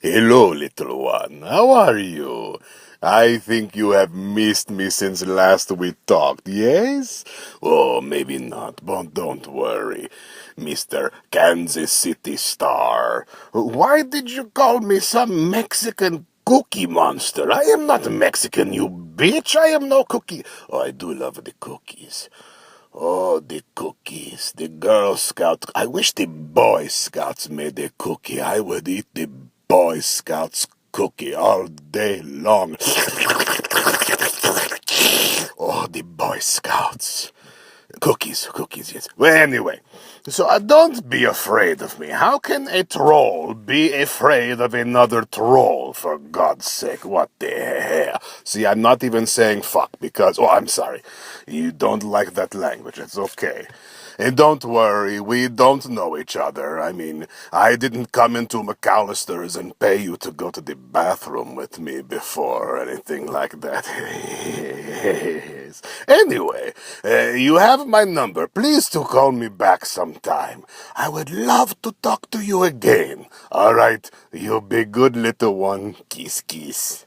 Hello, little one. How are you? I think you have missed me since last we talked, yes? Oh, maybe not, but don't worry, Mr. Kansas City Star. Why did you call me some Mexican cookie monster? I am not Mexican, you bitch. I am no cookie. Oh, I do love the cookies. Oh, the cookies. The Girl Scout. I wish the Boy Scouts made a cookie. I would eat the Boy Scouts cookie all day long. Oh, the Boy Scouts. Cookies, yes. Well, anyway, so don't be afraid of me. How can a troll be afraid of another troll, for God's sake? What the hell? See, I'm not even saying fuck because, oh, I'm sorry. You don't like that language. It's okay. And don't worry, we don't know each other. I mean, I didn't come into McAllister's and pay you to go to the bathroom with me before or anything like that. Anyway, you have my number. Please to call me back sometime. I would love to talk to you again. All right, you be good little one. Kiss, kiss.